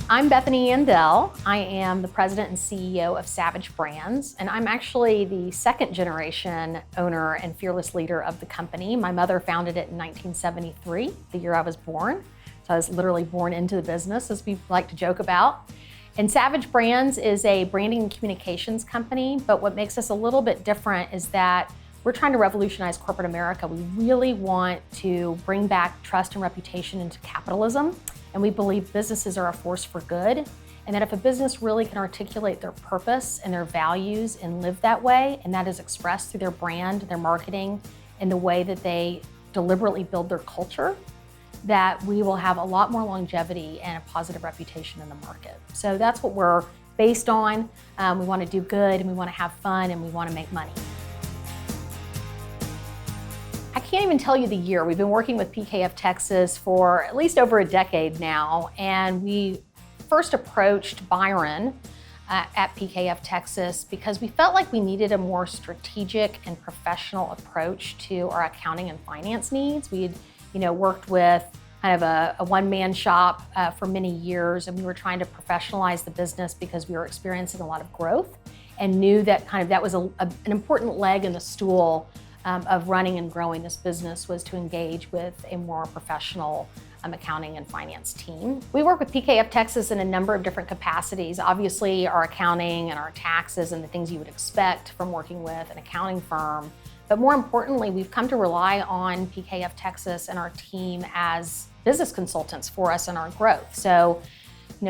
I'm Bethany Andel. I am the president and CEO of Savage Brands, and I'm actually the second generation owner and fearless leader of the company. My mother founded it in 1973, the year I was born. So I was literally born into the business, as we like to joke about. And Savage Brands is a branding and communications company, but what makes us a little bit different is that we're trying to revolutionize corporate America. We really want to bring back trust and reputation into capitalism. And we believe businesses are a force for good, and that if a business really can articulate their purpose and their values and live that way, and that is expressed through their brand, their marketing, and the way that they deliberately build their culture, that we will have a lot more longevity and a positive reputation in the market. So that's what we're based on. We want to do good, and we want to have fun, and we want to make money. I can't even tell you the year. We've been working with PKF Texas for at least over a decade now, and we first approached Byron at PKF Texas because we felt like we needed a more strategic and professional approach to our accounting and finance needs. We had, worked with kind of a one-man shop for many years, and we were trying to professionalize the business because we were experiencing a lot of growth and knew that that was an important leg in the stool of running and growing this business was to engage with a more professional accounting and finance team. We work with PKF Texas in a number of different capacities. Obviously, our accounting and our taxes and the things you would expect from working with an accounting firm. But more importantly, we've come to rely on PKF Texas and our team as business consultants for us in our growth. So,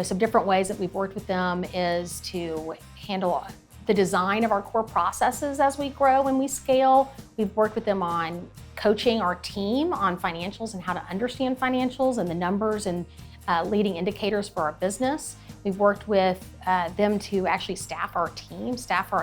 some different ways that we've worked with them is to handle the design of our core processes as we grow and we scale. We've worked with them on coaching our team on financials and how to understand financials and the numbers and leading indicators for our business. We've worked with them to actually staff our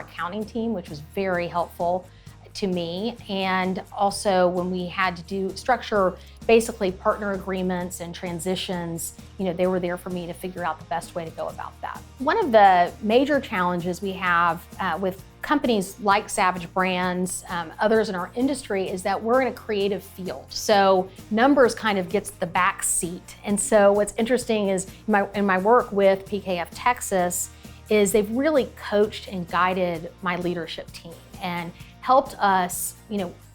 accounting team, which was very helpful to me. And also when we had to structure basically partner agreements and transitions, they were there for me to figure out the best way to go about that. One of the major challenges we have with companies like Savage Brands, others in our industry, is that we're in a creative field. So numbers kind of gets the back seat. And so what's interesting is in my work with PKF Texas is they've really coached and guided my leadership team and helped us,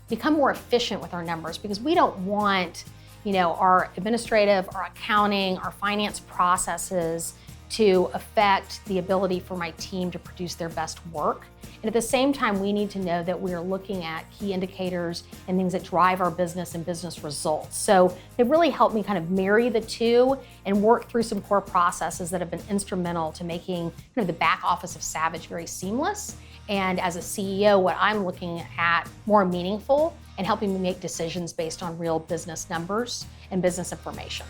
become more efficient with our numbers, because we don't want, our administrative, our accounting, our finance processes to affect the ability for my team to produce their best work. And at the same time, we need to know that we are looking at key indicators and things that drive our business and business results. So it really helped me kind of marry the two and work through some core processes that have been instrumental to making the back office of Savage very seamless. And as a CEO, what I'm looking at more meaningful and helping me make decisions based on real business numbers and business information.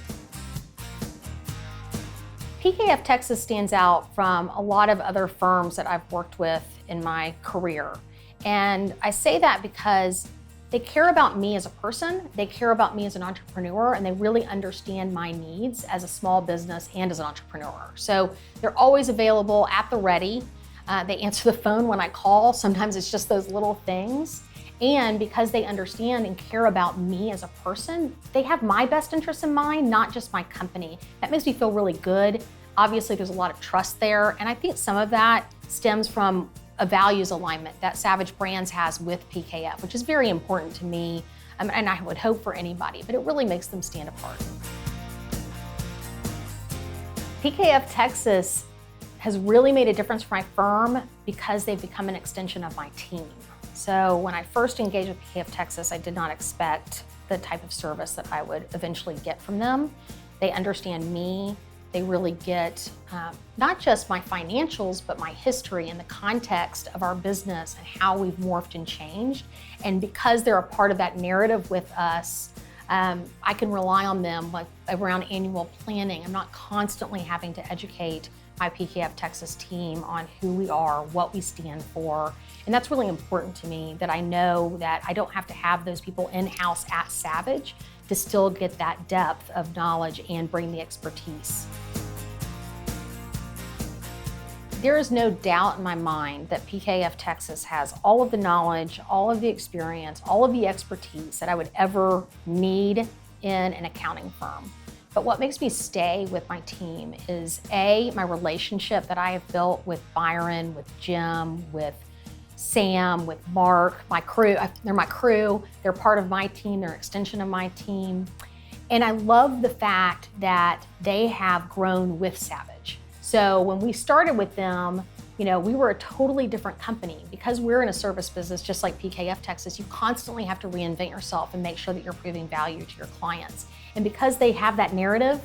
PKF Texas stands out from a lot of other firms that I've worked with in my career. And I say that because they care about me as a person, they care about me as an entrepreneur, and they really understand my needs as a small business and as an entrepreneur. So they're always available at the ready. They answer the phone when I call. Sometimes it's just those little things. And because they understand and care about me as a person, they have my best interests in mind, not just my company. That makes me feel really good. Obviously, there's a lot of trust there. And I think some of that stems from a values alignment that Savage Brands has with PKF, which is very important to me, and I would hope for anybody, but it really makes them stand apart. PKF Texas has really made a difference for my firm because they've become an extension of my team. So when I first engaged with PKF Texas, I did not expect the type of service that I would eventually get from them. They understand me. They really get not just my financials, but my history and the context of our business and how we've morphed and changed. And because they're a part of that narrative with us, I can rely on them around annual planning. I'm not constantly having to educate my PKF Texas team on who we are, what we stand for. And that's really important to me, that I know that I don't have to have those people in-house at Savage to still get that depth of knowledge and bring the expertise. There is no doubt in my mind that PKF Texas has all of the knowledge, all of the experience, all of the expertise that I would ever need in an accounting firm. But what makes me stay with my team is A, my relationship that I have built with Byron, with Jim, with Sam, with Mark, my crew. They're my crew, they're part of my team, they're an extension of my team. And I love the fact that they have grown with Savage. So when we started with them, we were a totally different company. Because we're in a service business, just like PKF Texas, you constantly have to reinvent yourself and make sure that you're proving value to your clients. And because they have that narrative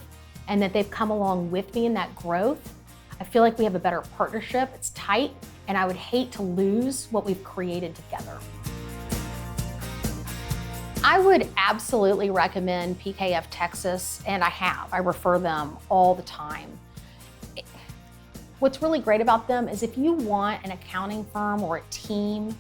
and that they've come along with me in that growth, I feel like we have a better partnership. It's tight, and I would hate to lose what we've created together. I would absolutely recommend PKF Texas, and I refer them all the time. What's really great about them is if you want an accounting firm or a team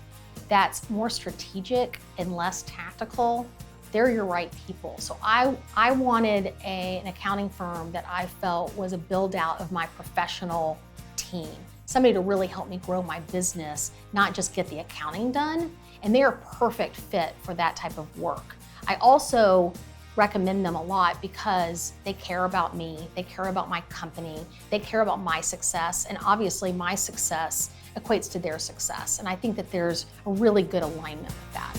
that's more strategic and less tactical, they're your right people. So I wanted an accounting firm that I felt was a build out of my professional team. Somebody to really help me grow my business, not just get the accounting done. And they are a perfect fit for that type of work. I also recommend them a lot because they care about me, they care about my company, they care about my success, and obviously my success equates to their success. And I think that there's a really good alignment with that.